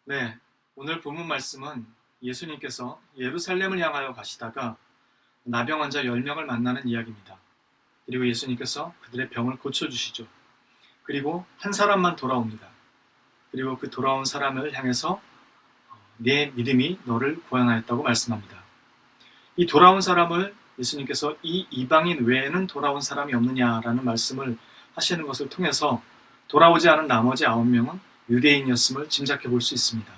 네, 오늘 본문 말씀은 예수님께서 예루살렘을 향하여 가시다가 나병 환자 10명을 만나는 이야기입니다. 그리고 예수님께서 그들의 병을 고쳐주시죠. 그리고 한 사람만 돌아옵니다. 그리고 그 돌아온 사람을 향해서 내 믿음이 너를 구원하였다고 말씀합니다. 이 돌아온 사람을 예수님께서 이 이방인 외에는 돌아온 사람이 없느냐라는 말씀을 하시는 것을 통해서 돌아오지 않은 나머지 9명은 유대인이었음을 짐작해 볼 수 있습니다.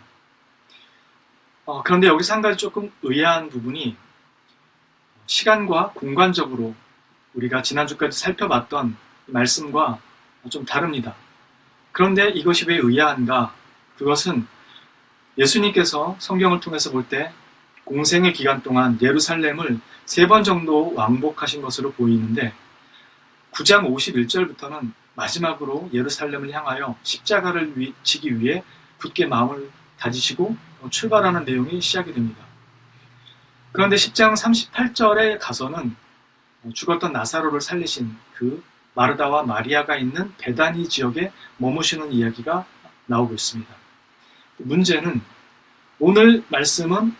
그런데 여기서 한 가지 조금 의아한 부분이 시간과 공간적으로 우리가 지난주까지 살펴봤던 말씀과 좀 다릅니다. 그런데 이것이 왜 의아한가? 그것은 예수님께서 성경을 통해서 볼 때 공생의 기간 동안 예루살렘을 3번 정도 왕복하신 것으로 보이는데 9장 51절부터는 마지막으로 예루살렘을 향하여 십자가를 지기 위해 굳게 마음을 다지시고 출발하는 내용이 시작이 됩니다. 그런데 10장 38절에 가서는 죽었던 나사로를 살리신 그 마르다와 마리아가 있는 베다니 지역에 머무시는 이야기가 나오고 있습니다. 문제는 오늘 말씀은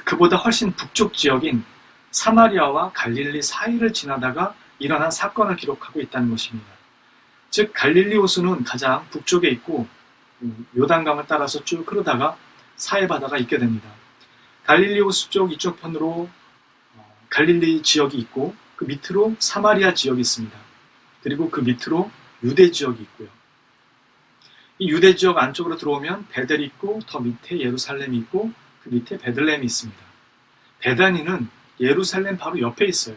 그보다 훨씬 북쪽 지역인 사마리아와 갈릴리 사이를 지나다가 일어난 사건을 기록하고 있다는 것입니다. 즉 갈릴리 호수는 가장 북쪽에 있고 요단강을 따라서 쭉 흐르다가 사해 바다가 있게 됩니다. 갈릴리 호수 쪽 이쪽 편으로 갈릴리 지역이 있고 그 밑으로 사마리아 지역이 있습니다. 그리고 그 밑으로 유대 지역이 있고요. 이 유대 지역 안쪽으로 들어오면 베델이 있고 더 밑에 예루살렘이 있고 그 밑에 베들레헴이 있습니다. 베다니는 예루살렘 바로 옆에 있어요.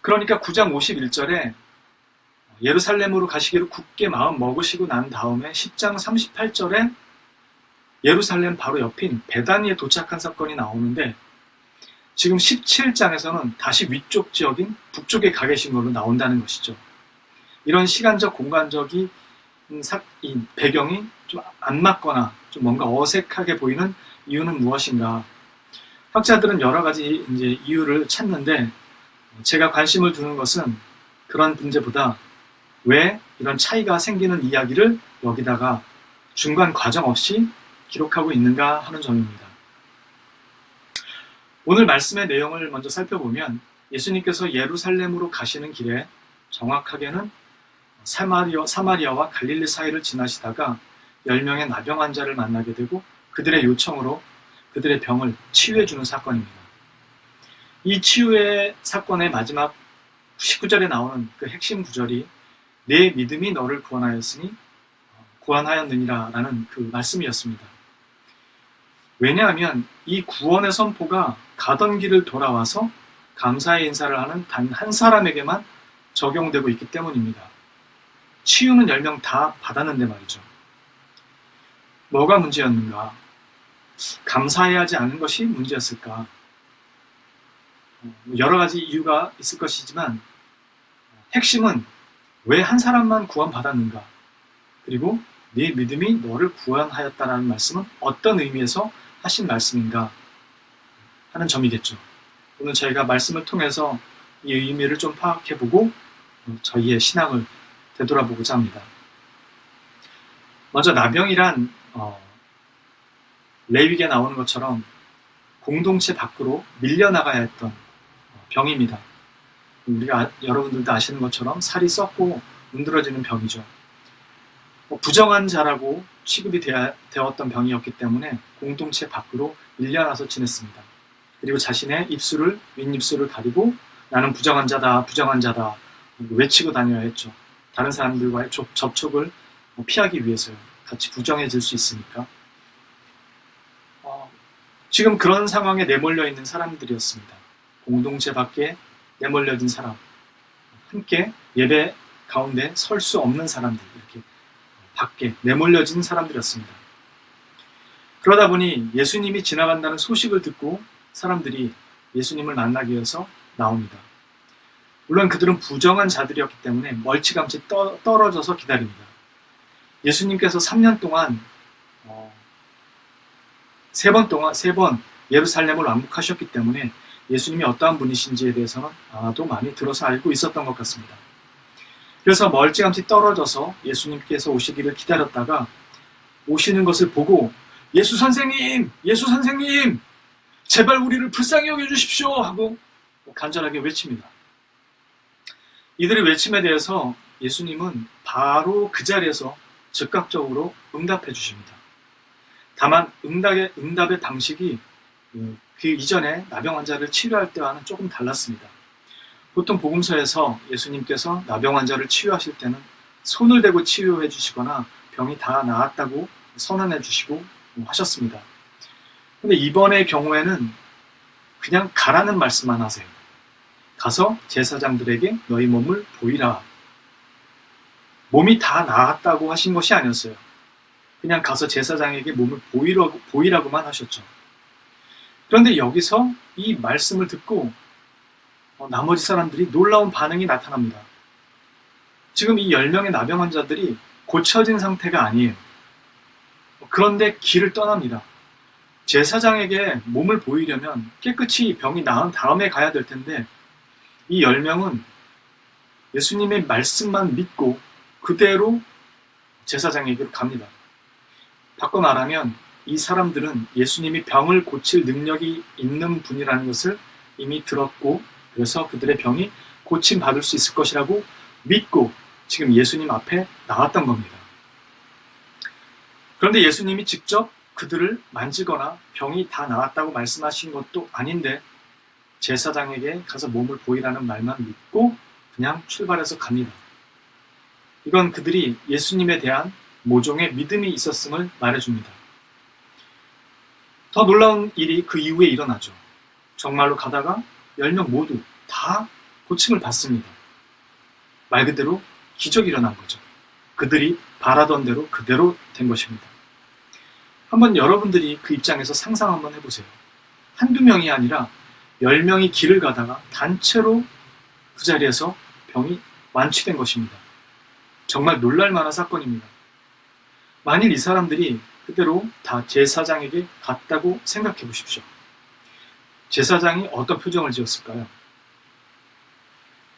그러니까 9장 51절에 예루살렘으로 가시기로 굳게 마음 먹으시고 난 다음에 10장 38절에 예루살렘 바로 옆인 베다니에 도착한 사건이 나오는데 지금 17장에서는 다시 위쪽 지역인 북쪽에 가 계신 걸로 나온다는 것이죠. 이런 시간적 공간적인 이 배경이 좀 안 맞거나 좀 뭔가 어색하게 보이는 이유는 무엇인가? 학자들은 여러 가지 이유를 찾는데 제가 관심을 두는 것은 그런 문제보다 왜 이런 차이가 생기는 이야기를 여기다가 중간 과정 없이 기록하고 있는가 하는 점입니다. 오늘 말씀의 내용을 먼저 살펴보면 예수님께서 예루살렘으로 가시는 길에 정확하게는 사마리아와 갈릴리 사이를 지나시다가 10명의 나병 환자를 만나게 되고 그들의 요청으로 그들의 병을 치유해주는 사건입니다. 이 치유의 사건의 마지막 19절에 나오는 그 핵심 구절이 내 믿음이 너를 구원하였느니라 라는 그 말씀이었습니다. 왜냐하면 이 구원의 선포가 가던 길을 돌아와서 감사의 인사를 하는 단 한 사람에게만 적용되고 있기 때문입니다. 치유는 10명 다 받았는데 말이죠. 뭐가 문제였는가? 감사해야 하지 않은 것이 문제였을까? 여러 가지 이유가 있을 것이지만 핵심은 왜 한 사람만 구원받았는가? 그리고 네 믿음이 너를 구원하였다라는 말씀은 어떤 의미에서 하신 말씀인가 하는 점이겠죠. 오늘 저희가 말씀을 통해서 이 의미를 좀 파악해보고 저희의 신앙을 되돌아보고자 합니다. 먼저 나병이란 레위기에 나오는 것처럼 공동체 밖으로 밀려나가야 했던 병입니다. 우리가 여러분들도 아시는 것처럼 살이 썩고 문드러지는 병이죠. 부정한 자라고 취급이 되었던 병이었기 때문에 공동체 밖으로 밀려나서 지냈습니다. 그리고 자신의 윗입술을 가리고 나는 부정한 자다, 부정한 자다 외치고 다녀야 했죠. 다른 사람들과의 접촉을 피하기 위해서요. 같이 부정해질 수 있으니까. 지금 그런 상황에 내몰려 있는 사람들이었습니다. 공동체 밖에 내몰려진 사람, 함께 예배 가운데 설 수 없는 사람들, 이렇게 밖에 내몰려진 사람들이었습니다. 그러다 보니 예수님이 지나간다는 소식을 듣고 사람들이 예수님을 만나기 위해서 나옵니다. 물론 그들은 부정한 자들이었기 때문에 멀찌감치 떨어져서 기다립니다. 예수님께서 3년 동안 세 번 예루살렘을 왕복하셨기 때문에 예수님이 어떠한 분이신지에 대해서는 아마도 많이 들어서 알고 있었던 것 같습니다. 그래서 멀찌감치 떨어져서 예수님께서 오시기를 기다렸다가 오시는 것을 보고 예수 선생님! 예수 선생님! 제발 우리를 불쌍히 여겨주십시오! 하고 간절하게 외칩니다. 이들의 외침에 대해서 예수님은 바로 그 자리에서 즉각적으로 응답해 주십니다. 다만 응답의 방식이 그 이전에 나병 환자를 치료할 때와는 조금 달랐습니다. 보통 복음서에서 예수님께서 나병 환자를 치유하실 때는 손을 대고 치유해 주시거나 병이 다 나았다고 선언해 주시고 하셨습니다. 근데 이번의 경우에는 그냥 가라는 말씀만 하세요. 가서 제사장들에게 너희 몸을 보이라. 몸이 다 나았다고 하신 것이 아니었어요. 그냥 가서 제사장에게 몸을 보이라고만 하셨죠. 그런데 여기서 이 말씀을 듣고 나머지 사람들이 놀라운 반응이 나타납니다. 지금 이 10명의 나병 환자들이 고쳐진 상태가 아니에요. 그런데 길을 떠납니다. 제사장에게 몸을 보이려면 깨끗이 병이 나은 다음에 가야 될 텐데 이 10명은 예수님의 말씀만 믿고 그대로 제사장에게로 갑니다. 바꿔 말하면 이 사람들은 예수님이 병을 고칠 능력이 있는 분이라는 것을 이미 들었고 그래서 그들의 병이 고침받을 수 있을 것이라고 믿고 지금 예수님 앞에 나왔던 겁니다. 그런데 예수님이 직접 그들을 만지거나 병이 다 나았다고 말씀하신 것도 아닌데 제사장에게 가서 몸을 보이라는 말만 믿고 그냥 출발해서 갑니다. 이건 그들이 예수님에 대한 모종의 믿음이 있었음을 말해줍니다. 더 놀라운 일이 그 이후에 일어나죠. 정말로 가다가 10명 모두 다 고침을 받습니다. 말 그대로 기적이 일어난 거죠. 그들이 바라던 대로 그대로 된 것입니다. 한번 여러분들이 그 입장에서 상상 한번 해보세요. 한두 명이 아니라 10명이 길을 가다가 단체로 그 자리에서 병이 완치된 것입니다. 정말 놀랄만한 사건입니다. 만일 이 사람들이 그대로 다 제사장에게 갔다고 생각해 보십시오. 제사장이 어떤 표정을 지었을까요?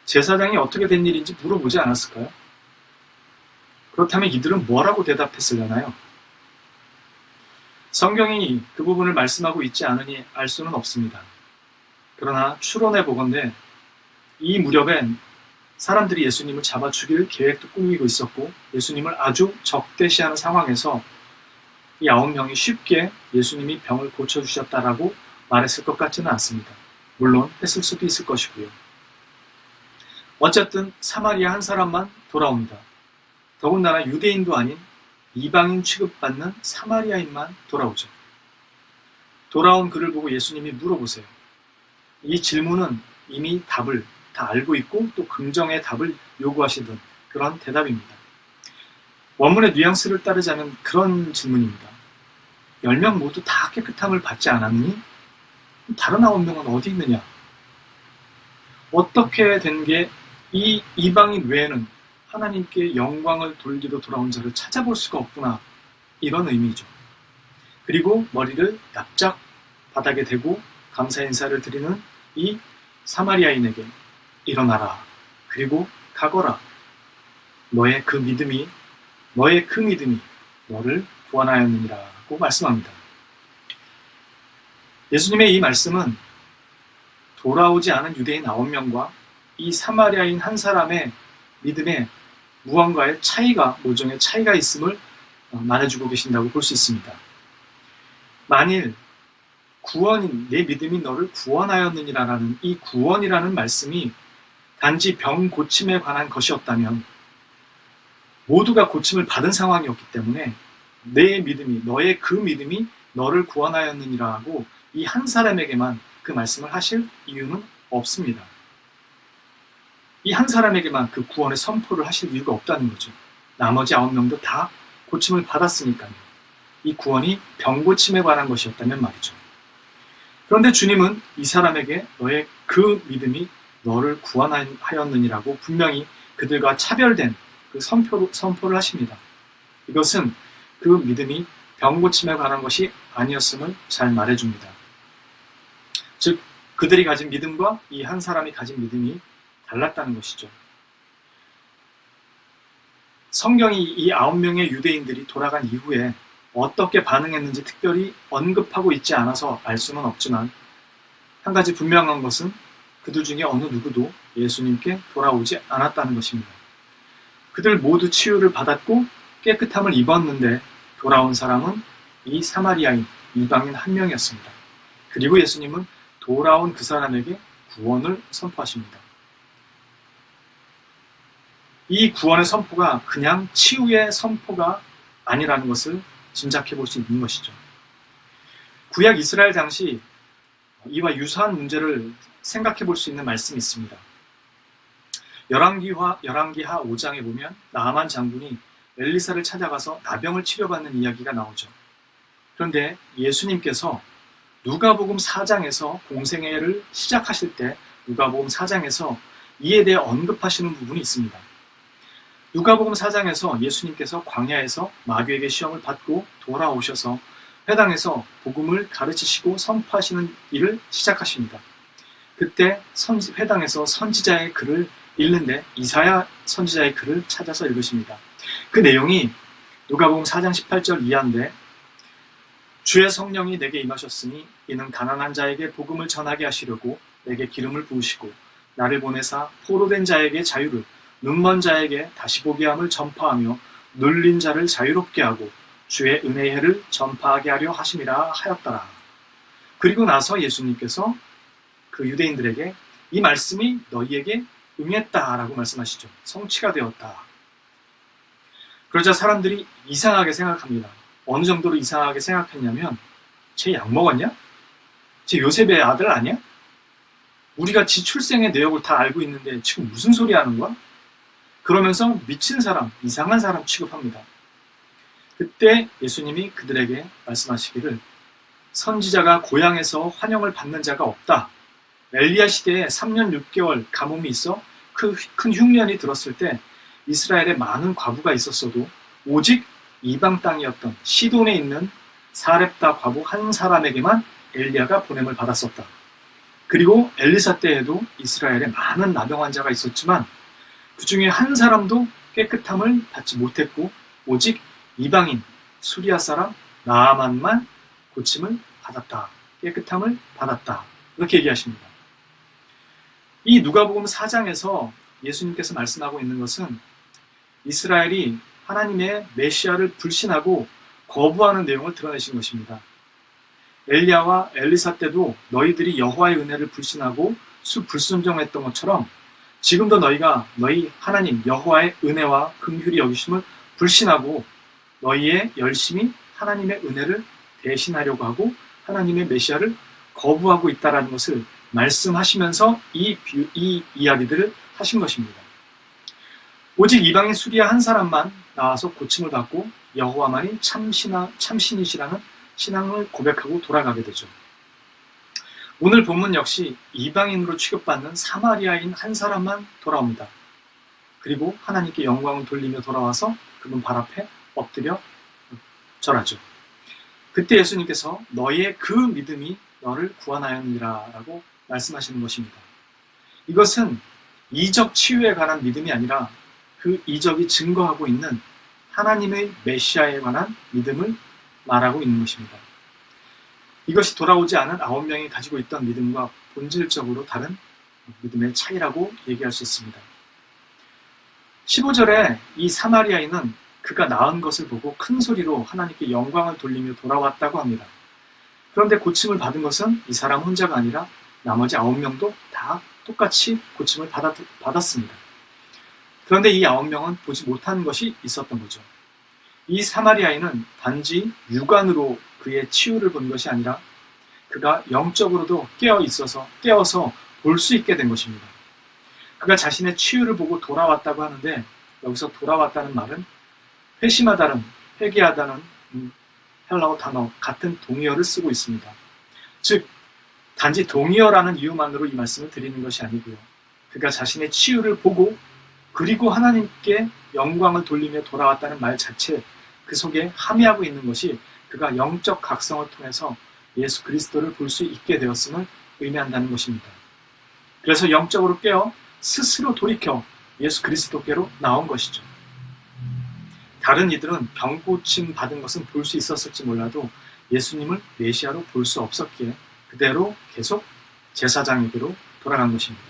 제사장이 어떻게 된 일인지 물어보지 않았을까요? 그렇다면 이들은 뭐라고 대답했으려나요? 성경이 그 부분을 말씀하고 있지 않으니 알 수는 없습니다. 그러나 추론해 보건대 이 무렵엔 사람들이 예수님을 잡아 죽일 계획도 꾸미고 있었고 예수님을 아주 적대시하는 상황에서 이 9명이 쉽게 예수님이 병을 고쳐주셨다라고 말했을 것 같지는 않습니다. 물론 했을 수도 있을 것이고요. 어쨌든 사마리아 한 사람만 돌아옵니다. 더군다나 유대인도 아닌 이방인 취급받는 사마리아인만 돌아오죠. 돌아온 그를 보고 예수님이 물어보세요. 이 질문은 이미 답을 다 알고 있고 또 긍정의 답을 요구하시던 그런 대답입니다. 원문의 뉘앙스를 따르자면 그런 질문입니다. 10명 모두 다 깨끗함을 받지 않았니? 다른 9명은 어디 있느냐? 어떻게 된 게 이 이방인 외에는 하나님께 영광을 돌리러 돌아온 자를 찾아볼 수가 없구나. 이런 의미죠. 그리고 머리를 납작 바닥에 대고 감사 인사를 드리는 이 사마리아인에게 일어나라. 그리고 가거라. 너의 그 믿음이 너를 구원하였느니라고 말씀합니다. 예수님의 이 말씀은 돌아오지 않은 유대인 9명과 이 사마리아인 한 사람의 믿음에 무언가의 차이가, 모종의 차이가 있음을 말해주고 계신다고 볼 수 있습니다. 만일 구원인 내 믿음이 너를 구원하였느니라는 이 구원이라는 말씀이 단지 병 고침에 관한 것이었다면 모두가 고침을 받은 상황이었기 때문에 내 믿음이, 너의 그 믿음이 너를 구원하였느니라고 이 한 사람에게만 그 말씀을 하실 이유는 없습니다. 이 한 사람에게만 그 구원의 선포를 하실 이유가 없다는 거죠. 나머지 9명도 다 고침을 받았으니까요. 이 구원이 병 고침에 관한 것이었다면 말이죠. 그런데 주님은 이 사람에게 너의 그 믿음이 너를 구원하였느니라고 분명히 그들과 차별된 그 선포를 하십니다. 이것은 그 믿음이 병 고침에 관한 것이 아니었음을 잘 말해줍니다. 즉 그들이 가진 믿음과 이 한 사람이 가진 믿음이 달랐다는 것이죠. 성경이 이 9명의 유대인들이 돌아간 이후에 어떻게 반응했는지 특별히 언급하고 있지 않아서 알 수는 없지만 한 가지 분명한 것은 그들 중에 어느 누구도 예수님께 돌아오지 않았다는 것입니다. 그들 모두 치유를 받았고 깨끗함을 입었는데 돌아온 사람은 이 사마리아인 이방인 한 명이었습니다. 그리고 예수님은 돌아온 그 사람에게 구원을 선포하십니다. 이 구원의 선포가 그냥 치유의 선포가 아니라는 것을 짐작해 볼 수 있는 것이죠. 구약 이스라엘 당시 이와 유사한 문제를 생각해 볼 수 있는 말씀이 있습니다. 열왕기하 5장에 보면 나아만 장군이 엘리사를 찾아가서 나병을 치료받는 이야기가 나오죠. 그런데 예수님께서 누가복음 4장에서 공생애를 시작하실 때 누가복음 4장에서 이에 대해 언급하시는 부분이 있습니다. 누가복음 4장에서 예수님께서 광야에서 마귀에게 시험을 받고 돌아오셔서 회당에서 복음을 가르치시고 선포하시는 일을 시작하십니다. 그때 회당에서 선지자의 글을 읽는데 이사야 선지자의 글을 찾아서 읽으십니다. 그 내용이 누가복음 4장 18절 이하인데 주의 성령이 내게 임하셨으니 이는 가난한 자에게 복음을 전하게 하시려고 내게 기름을 부으시고 나를 보내사 포로된 자에게 자유를 눈먼 자에게 다시 보게 함을 전파하며 눌린 자를 자유롭게 하고 주의 은혜의 해를 전파하게 하려 하심이라 하였더라. 그리고 나서 예수님께서 그 유대인들에게 이 말씀이 너희에게 응했다라고 말씀하시죠. 성취가 되었다. 그러자 사람들이 이상하게 생각합니다. 어느 정도로 이상하게 생각했냐면 쟤 약 먹었냐? 쟤 요셉의 아들 아니야? 우리가 지 출생의 내역을 다 알고 있는데 지금 무슨 소리 하는 거야? 그러면서 미친 사람, 이상한 사람 취급합니다. 그때 예수님이 그들에게 말씀하시기를 선지자가 고향에서 환영을 받는 자가 없다. 엘리야 시대에 3년 6개월 가뭄이 있어 큰 흉년이 들었을 때 이스라엘에 많은 과부가 있었어도 오직 이방 땅이었던 시돈에 있는 사렙다 과부 한 사람에게만 엘리야가 보냄을 받았었다. 그리고 엘리사 때에도 이스라엘에 많은 나병 환자가 있었지만 그 중에 한 사람도 깨끗함을 받지 못했고 오직 이방인 수리아 사람 나아만만 고침을 받았다. 깨끗함을 받았다. 이렇게 얘기하십니다. 이 누가복음 4장에서 예수님께서 말씀하고 있는 것은 이스라엘이 하나님의 메시아를 불신하고 거부하는 내용을 드러내신 것입니다. 엘리야와 엘리사 때도 너희들이 여호와의 은혜를 불신하고 불순종했던 것처럼 지금도 너희가 너희 하나님 여호와의 은혜와 긍휼히 여기심을 불신하고 너희의 열심히 하나님의 은혜를 대신하려고 하고 하나님의 메시아를 거부하고 있다는 것을 말씀하시면서 이 이야기들을 하신 것입니다. 오직 이방인 수리아 한 사람만 나와서 고침을 받고 여호와만이 참신이시라는 신앙을 고백하고 돌아가게 되죠. 오늘 본문 역시 이방인으로 취급받는 사마리아인 한 사람만 돌아옵니다. 그리고 하나님께 영광을 돌리며 돌아와서 그분 발 앞에 엎드려 절하죠. 그때 예수님께서 너희의 그 믿음이 너를 구원하였느니라 라고 말씀하시는 것입니다. 이것은 이적 치유에 관한 믿음이 아니라 그 이적이 증거하고 있는 하나님의 메시아에 관한 믿음을 말하고 있는 것입니다. 이것이 돌아오지 않은 9명이 가지고 있던 믿음과 본질적으로 다른 믿음의 차이라고 얘기할 수 있습니다. 15절에 이 사마리아인은 그가 나은 것을 보고 큰 소리로 하나님께 영광을 돌리며 돌아왔다고 합니다. 그런데 고침을 받은 것은 이 사람 혼자가 아니라 나머지 9명도 다 똑같이 고침을 받았습니다. 그런데 이 9명은 보지 못한 것이 있었던 거죠. 이 사마리아인은 단지 육안으로 그의 치유를 본 것이 아니라 그가 영적으로도 깨어서 볼 수 있게 된 것입니다. 그가 자신의 치유를 보고 돌아왔다고 하는데 여기서 돌아왔다는 말은 회심하다는, 회개하다는 헬라어 단어 같은 동의어를 쓰고 있습니다. 즉 단지 동의어라는 이유만으로 이 말씀을 드리는 것이 아니고요. 그가 자신의 치유를 보고 그리고 하나님께 영광을 돌리며 돌아왔다는 말 자체 그 속에 함의하고 있는 것이 그가 영적 각성을 통해서 예수 그리스도를 볼 수 있게 되었음을 의미한다는 것입니다. 그래서 영적으로 깨어 스스로 돌이켜 예수 그리스도께로 나온 것이죠. 다른 이들은 병고침 받은 것은 볼 수 있었을지 몰라도 예수님을 메시아로 볼 수 없었기에 그대로 계속 제사장에게로 돌아간 것입니다.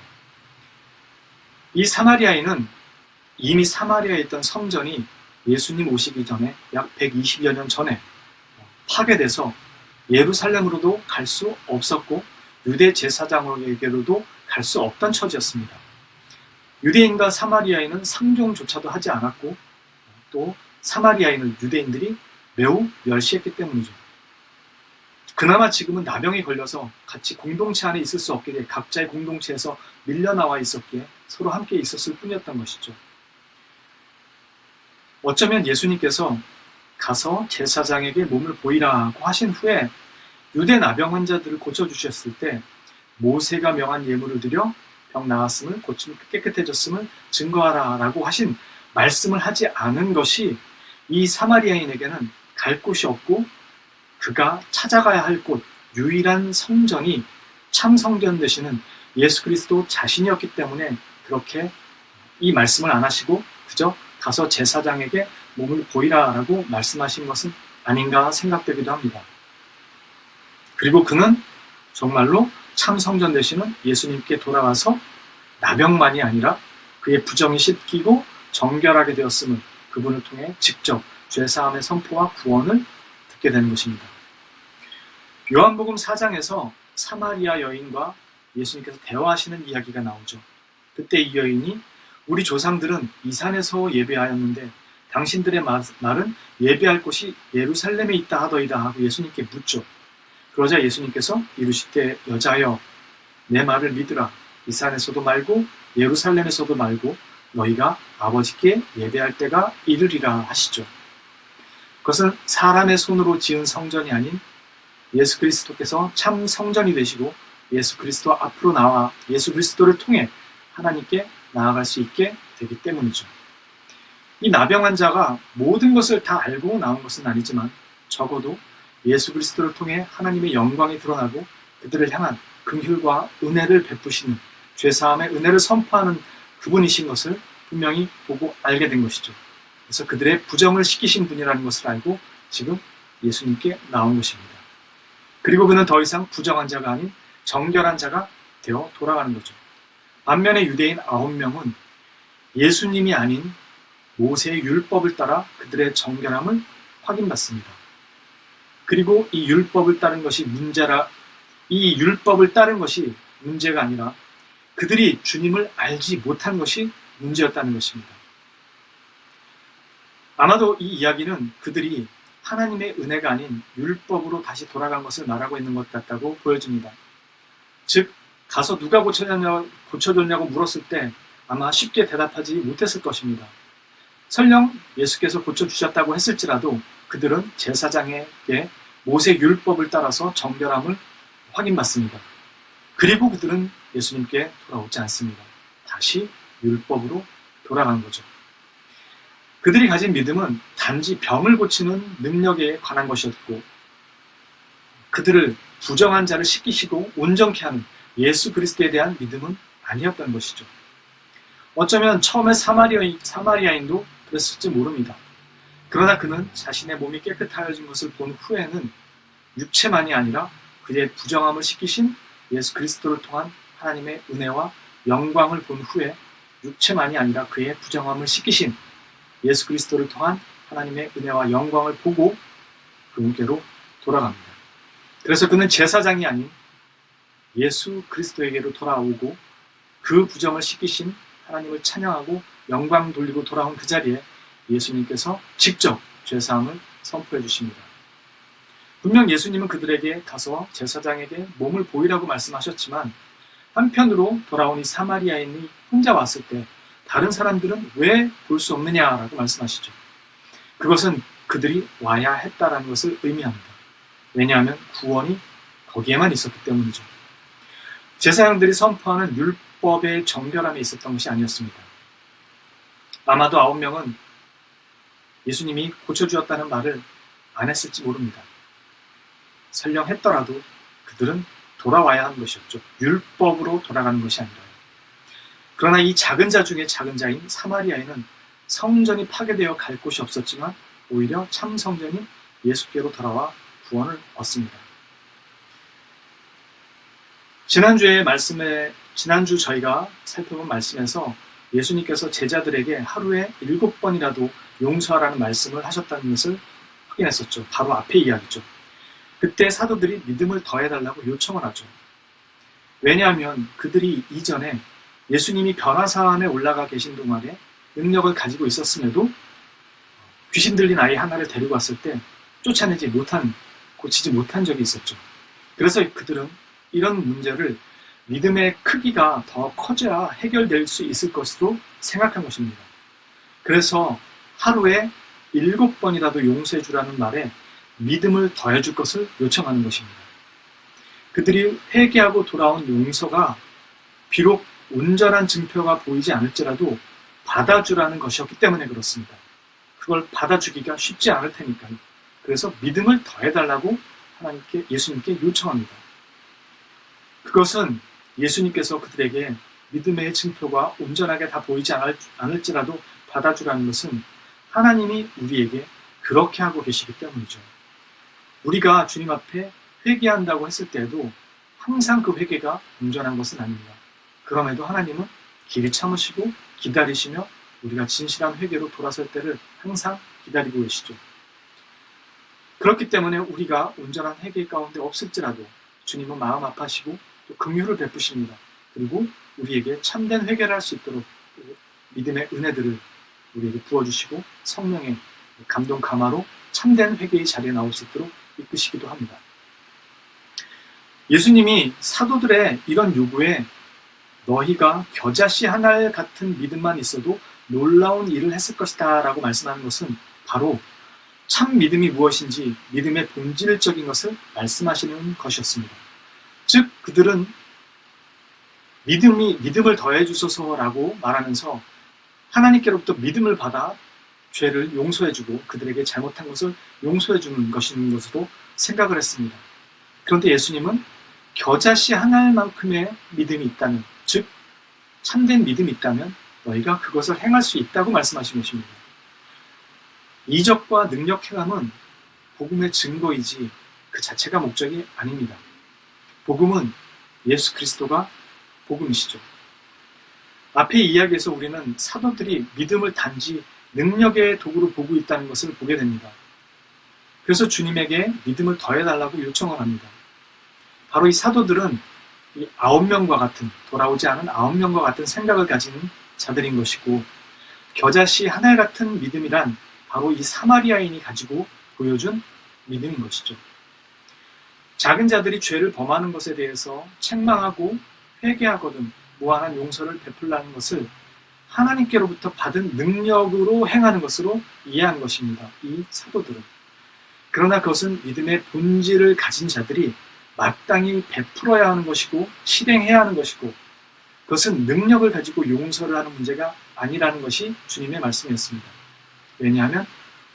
이 사마리아인은 이미 사마리아에 있던 성전이 예수님 오시기 전에 약 120여 년 전에 파괴돼서 예루살렘으로도 갈 수 없었고 유대 제사장에게로도 갈 수 없던 처지였습니다. 유대인과 사마리아인은 상종조차도 하지 않았고 또 사마리아인을 유대인들이 매우 멸시했기 때문이죠. 그나마 지금은 나병에 걸려서 같이 공동체 안에 있을 수 없게 돼 각자의 공동체에서 밀려나와 있었기에 서로 함께 있었을 뿐이었던 것이죠. 어쩌면 예수님께서 가서 제사장에게 몸을 보이라고 하신 후에 유대 나병 환자들을 고쳐주셨을 때 모세가 명한 예물을 드려 병 나았음을 고침 깨끗해졌음을 증거하라 라고 하신 말씀을 하지 않은 것이 이 사마리아인에게는 갈 곳이 없고 그가 찾아가야 할 곳, 유일한 성전이 참 성전 되시는 예수 그리스도 자신이었기 때문에 그렇게 이 말씀을 안 하시고 그저 가서 제사장에게 몸을 보이라라고 말씀하신 것은 아닌가 생각되기도 합니다. 그리고 그는 정말로 참 성전 되시는 예수님께 돌아와서 나병만이 아니라 그의 부정이 씻기고 정결하게 되었음을 그분을 통해 직접 죄사함의 선포와 구원을 듣게 되는 것입니다. 요한복음 4장에서 사마리아 여인과 예수님께서 대화하시는 이야기가 나오죠. 그때 이 여인이 우리 조상들은 이 산에서 예배하였는데 당신들의 말은 예배할 곳이 예루살렘에 있다 하더이다 하고 예수님께 묻죠. 그러자 예수님께서 이르시되 여자여 내 말을 믿으라. 이 산에서도 말고 예루살렘에서도 말고 너희가 아버지께 예배할 때가 이르리라 하시죠. 그것은 사람의 손으로 지은 성전이 아닌 예수 그리스도께서 참 성전이 되시고 예수 그리스도 앞으로 나와 예수 그리스도를 통해 하나님께 나아갈 수 있게 되기 때문이죠. 이 나병 환자가 모든 것을 다 알고 나온 것은 아니지만 적어도 예수 그리스도를 통해 하나님의 영광이 드러나고 그들을 향한 긍휼과 은혜를 베푸시는 죄사함의 은혜를 선포하는 그분이신 것을 분명히 보고 알게 된 것이죠. 그래서 그들의 부정을 씻기신 분이라는 것을 알고 지금 예수님께 나온 것입니다. 그리고 그는 더 이상 부정한 자가 아닌 정결한 자가 되어 돌아가는 거죠. 반면에 유대인 9명은 예수님이 아닌 모세의 율법을 따라 그들의 정결함을 확인받습니다. 그리고 이 율법을 따른 것이 이 율법을 따른 것이 문제가 아니라 그들이 주님을 알지 못한 것이 문제였다는 것입니다. 아마도 이 이야기는 그들이 하나님의 은혜가 아닌 율법으로 다시 돌아간 것을 말하고 있는 것 같다고 보여집니다. 즉, 가서 누가 고쳐줬냐고 물었을 때 아마 쉽게 대답하지 못했을 것입니다. 설령 예수께서 고쳐주셨다고 했을지라도 그들은 제사장에게 모세 율법을 따라서 정결함을 확인받습니다. 그리고 그들은 예수님께 돌아오지 않습니다. 다시 율법으로 돌아간 거죠. 그들이 가진 믿음은 단지 병을 고치는 능력에 관한 것이었고 그들을 부정한 자를 씻기시고 온전케 하는 예수 그리스도에 대한 믿음은 아니었던 것이죠. 어쩌면 처음에 사마리아인도 그랬을지 모릅니다. 그러나 그는 자신의 몸이 깨끗하여진 것을 본 후에는 육체만이 아니라 그의 부정함을 씻기신 예수 그리스도를 통한 하나님의 은혜와 영광을 본 후에 육체만이 아니라 그의 부정함을 씻기신 예수 그리스도를 통한 하나님의 은혜와 영광을 보고 그분께로 돌아갑니다. 그래서 그는 제사장이 아닌 예수 그리스도에게로 돌아오고 그 부정을 씻기신 하나님을 찬양하고 영광 돌리고 돌아온 그 자리에 예수님께서 직접 죄사함을 선포해 주십니다. 분명 예수님은 그들에게 가서 제사장에게 몸을 보이라고 말씀하셨지만 한편으로 돌아온 이 사마리아인이 혼자 왔을 때 다른 사람들은 왜 볼 수 없느냐라고 말씀하시죠. 그것은 그들이 와야 했다라는 것을 의미합니다. 왜냐하면 구원이 거기에만 있었기 때문이죠. 제사장들이 선포하는 율법의 정결함에 있었던 것이 아니었습니다. 아마도 9명은 예수님이 고쳐주었다는 말을 안 했을지 모릅니다. 설령 했더라도 그들은 돌아와야 하는 것이었죠. 율법으로 돌아가는 것이 아니라요. 그러나 이 작은 자 중에 작은 자인 사마리아인은 성전이 파괴되어 갈 곳이 없었지만 오히려 참 성전인 예수께로 돌아와 구원을 얻습니다. 지난주 저희가 살펴본 말씀에서 예수님께서 제자들에게 하루에 7번이라도 용서하라는 말씀을 하셨다는 것을 확인했었죠. 바로 앞의 이야기죠. 그때 사도들이 믿음을 더해달라고 요청을 하죠. 왜냐하면 그들이 이전에 예수님이 변화산에 올라가 계신 동안에 능력을 가지고 있었음에도 귀신 들린 아이 하나를 데리고 왔을 때 고치지 못한 적이 있었죠. 그래서 그들은 이런 문제를 믿음의 크기가 더 커져야 해결될 수 있을 것으로 생각한 것입니다. 그래서 하루에 7번이라도 용서해 주라는 말에 믿음을 더해 줄 것을 요청하는 것입니다. 그들이 회개하고 돌아온 용서가 비록 온전한 증표가 보이지 않을지라도 받아주라는 것이었기 때문에 그렇습니다. 그걸 받아주기가 쉽지 않을 테니까요. 그래서 믿음을 더해달라고 예수님께 요청합니다. 그것은 예수님께서 그들에게 믿음의 증표가 온전하게 다 보이지 않을지라도 받아주라는 것은 하나님이 우리에게 그렇게 하고 계시기 때문이죠. 우리가 주님 앞에 회개한다고 했을 때에도 항상 그 회개가 온전한 것은 아닙니다. 그럼에도 하나님은 길이 참으시고 기다리시며 우리가 진실한 회개로 돌아설 때를 항상 기다리고 계시죠. 그렇기 때문에 우리가 온전한 회개 가운데 없을지라도 주님은 마음 아파하시고 또 긍휼을 베푸십니다. 그리고 우리에게 참된 회개를 할 수 있도록 믿음의 은혜들을 우리에게 부어주시고 성령의 감동 감화로 참된 회개의 자리에 나올 수 있도록 이끄시기도 합니다. 예수님이 사도들의 이런 요구에 너희가 겨자씨 하나 같은 믿음만 있어도 놀라운 일을 했을 것이다 라고 말씀하는 것은 바로 참 믿음이 무엇인지 믿음의 본질적인 것을 말씀하시는 것이었습니다. 즉 그들은 믿음을 더해 주소서라고 말하면서 하나님께로부터 믿음을 받아 죄를 용서해주고 그들에게 잘못한 것을 용서해주는 것인 것으로 생각을 했습니다. 그런데 예수님은 겨자씨 하나만큼의 믿음이 있다면, 즉 참된 믿음이 있다면 너희가 그것을 행할 수 있다고 말씀하신 것입니다. 이적과 능력 행함은 복음의 증거이지 그 자체가 목적이 아닙니다. 복음은 예수 그리스도가 복음이시죠. 앞의 이야기에서 우리는 사도들이 믿음을 단지 능력의 도구로 보고 있다는 것을 보게 됩니다. 그래서 주님에게 믿음을 더해달라고 요청을 합니다. 바로 이 사도들은 이 9명과 같은, 돌아오지 않은 9명과 같은 생각을 가진 자들인 것이고, 겨자씨 하나 같은 믿음이란 바로 이 사마리아인이 가지고 보여준 믿음인 것이죠. 작은 자들이 죄를 범하는 것에 대해서 책망하고 회개하거든 무한한 용서를 베풀라는 것을 하나님께로부터 받은 능력으로 행하는 것으로 이해한 것입니다. 이 사도들은. 그러나 그것은 믿음의 본질을 가진 자들이 마땅히 베풀어야 하는 것이고 실행해야 하는 것이고 그것은 능력을 가지고 용서를 하는 문제가 아니라는 것이 주님의 말씀이었습니다. 왜냐하면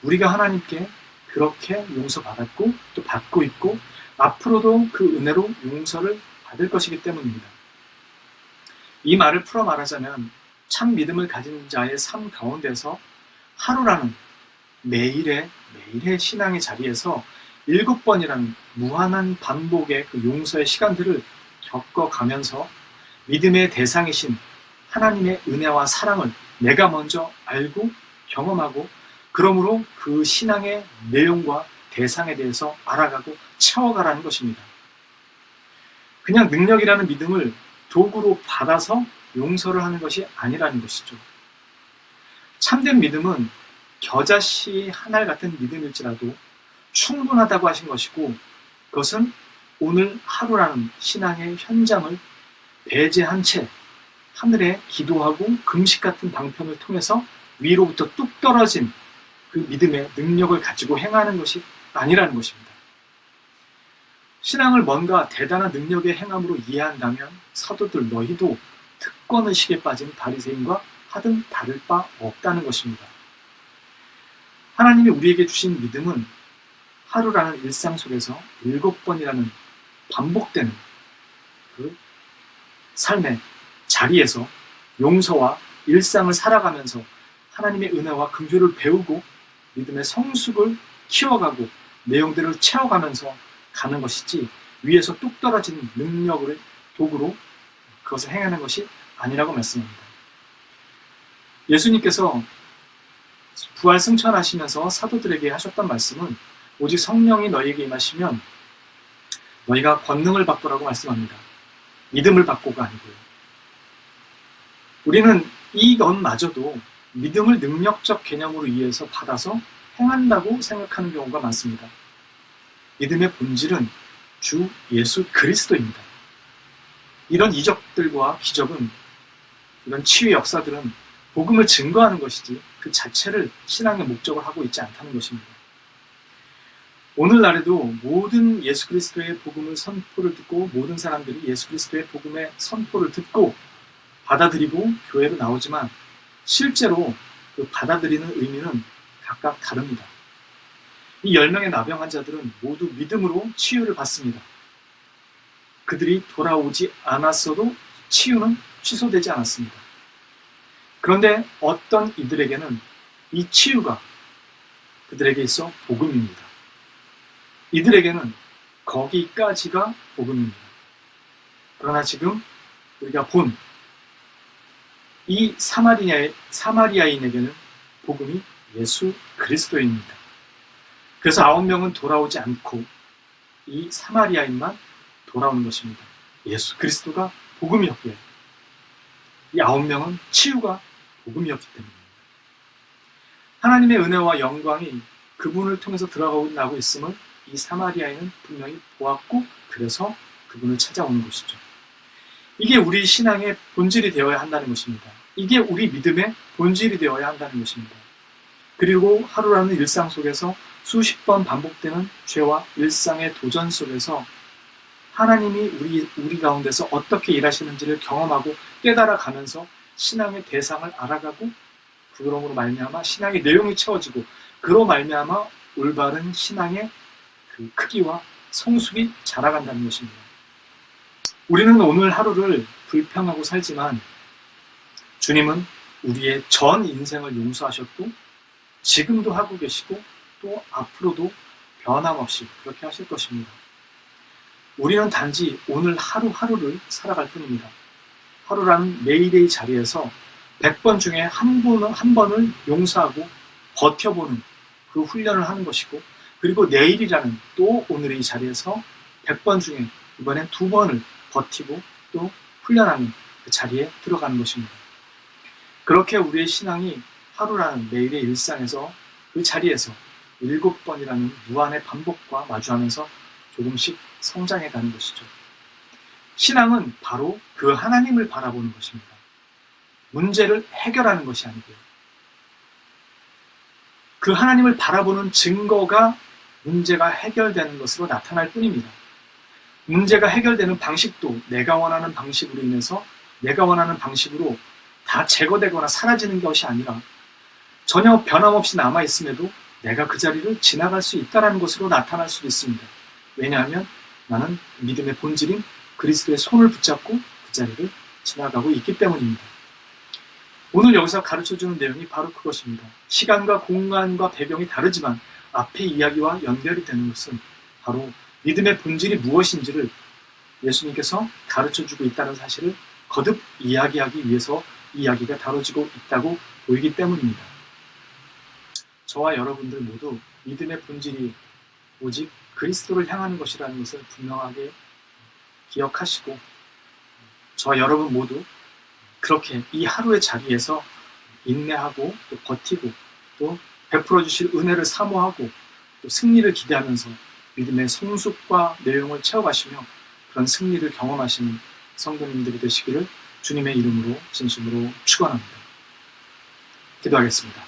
우리가 하나님께 그렇게 용서받았고 또 받고 있고 앞으로도 그 은혜로 용서를 받을 것이기 때문입니다. 이 말을 풀어 말하자면 참 믿음을 가진 자의 삶 가운데서 하루라는 매일의 신앙의 자리에서 7번이라는 무한한 반복의 그 용서의 시간들을 겪어가면서 믿음의 대상이신 하나님의 은혜와 사랑을 내가 먼저 알고 경험하고 그러므로 그 신앙의 내용과 대상에 대해서 알아가고 채워가라는 것입니다. 그냥 능력이라는 믿음을 도구로 받아서 용서를 하는 것이 아니라는 것이죠. 참된 믿음은 겨자씨 하나 같은 믿음일지라도 충분하다고 하신 것이고 그것은 오늘 하루라는 신앙의 현장을 배제한 채 하늘에 기도하고 금식 같은 방편을 통해서 위로부터 뚝 떨어진 그 믿음의 능력을 가지고 행하는 것이 아니라는 것입니다. 신앙을 뭔가 대단한 능력의 행함으로 이해한다면 사도들 너희도 특권의식에 빠진 바리새인과 하등 다를 바 없다는 것입니다. 하나님이 우리에게 주신 믿음은 하루라는 일상 속에서 7번이라는 반복되는 그 삶의 자리에서 용서와 일상을 살아가면서 하나님의 은혜와 긍휼을 배우고 믿음의 성숙을 키워가고 내용들을 채워가면서 가는 것이지 위에서 뚝 떨어지는 능력을 도구로 그것을 행하는 것이 아니라고 말씀합니다. 예수님께서 부활 승천하시면서 사도들에게 하셨던 말씀은 오직 성령이 너희에게 임하시면 너희가 권능을 받고라고 말씀합니다. 믿음을 받고가 아니고요. 우리는 이것마저도 믿음을 능력적 개념으로 이해해서 받아서 행한다고 생각하는 경우가 많습니다. 믿음의 본질은 주 예수 그리스도입니다. 이런 이적들과 기적은, 이런 치유의 역사들은 복음을 증거하는 것이지 그 자체를 신앙의 목적을 하고 있지 않다는 것입니다. 오늘날에도 모든 예수 그리스도의 복음을 선포를 듣고 모든 사람들이 예수 그리스도의 복음의 선포를 듣고 받아들이고 교회로 나오지만 실제로 그 받아들이는 의미는 각각 다릅니다. 이 10명의 나병 환자들은 모두 믿음으로 치유를 받습니다. 그들이 돌아오지 않았어도 치유는 취소되지 않았습니다. 그런데 어떤 이들에게는 이 치유가 그들에게 있어 복음입니다. 이들에게는 거기까지가 복음입니다. 그러나 지금 우리가 본 이 사마리아인에게는 복음이 예수 그리스도입니다. 그래서 9명은 돌아오지 않고 이 사마리아인만 돌아오는 것입니다. 예수 그리스도가 복음이었기에 이 9명은 치유가 복음이었기 때문입니다. 하나님의 은혜와 영광이 그분을 통해서 들어가고 있음을 이 사마리아인은 분명히 보았고 그래서 그분을 찾아오는 것이죠. 이게 우리 신앙의 본질이 되어야 한다는 것입니다. 이게 우리 믿음의 본질이 되어야 한다는 것입니다. 그리고 하루라는 일상 속에서 수십 번 반복되는 죄와 일상의 도전 속에서 하나님이 우리 가운데서 어떻게 일하시는지를 경험하고 깨달아가면서 신앙의 대상을 알아가고 그러므로 말미암아 신앙의 내용이 채워지고 그로 말미암아 올바른 신앙의 그 크기와 성숙이 자라간다는 것입니다. 우리는 오늘 하루를 불평하고 살지만 주님은 우리의 전 인생을 용서하셨고 지금도 하고 계시고 또 앞으로도 변함없이 그렇게 하실 것입니다. 우리는 단지 오늘 하루하루를 살아갈 뿐입니다. 하루라는 매일의 자리에서 100번 중에 한 번을 용서하고 버텨보는 그 훈련을 하는 것이고 그리고 내일이라는 또 오늘의 자리에서 100번 중에 이번엔 2번을 버티고 또 훈련하는 그 자리에 들어가는 것입니다. 그렇게 우리의 신앙이 하루라는 매일의 일상에서 그 자리에서 7번이라는 무한의 반복과 마주하면서 조금씩 성장해가는 것이죠. 신앙은 바로 그 하나님을 바라보는 것입니다. 문제를 해결하는 것이 아니고요. 그 하나님을 바라보는 증거가 문제가 해결되는 것으로 나타날 뿐입니다. 문제가 해결되는 방식도 내가 원하는 방식으로 인해서 내가 원하는 방식으로 다 제거되거나 사라지는 것이 아니라 전혀 변함없이 남아있음에도 내가 그 자리를 지나갈 수 있다는 것으로 나타날 수도 있습니다. 왜냐하면 나는 믿음의 본질인 그리스도의 손을 붙잡고 그 자리를 지나가고 있기 때문입니다. 오늘 여기서 가르쳐주는 내용이 바로 그것입니다. 시간과 공간과 배경이 다르지만 앞의 이야기와 연결이 되는 것은 바로 믿음의 본질이 무엇인지를 예수님께서 가르쳐주고 있다는 사실을 거듭 이야기하기 위해서 이야기가 다뤄지고 있다고 보이기 때문입니다. 저와 여러분들 모두 믿음의 본질이 오직 그리스도를 향하는 것이라는 것을 분명하게 기억하시고 저와 여러분 모두 그렇게 이 하루의 자리에서 인내하고 또 버티고 또 베풀어 주실 은혜를 사모하고 또 승리를 기대하면서 믿음의 성숙과 내용을 채워가시며 그런 승리를 경험하시는 성도님들이 되시기를 주님의 이름으로 진심으로 축원합니다. 기도하겠습니다.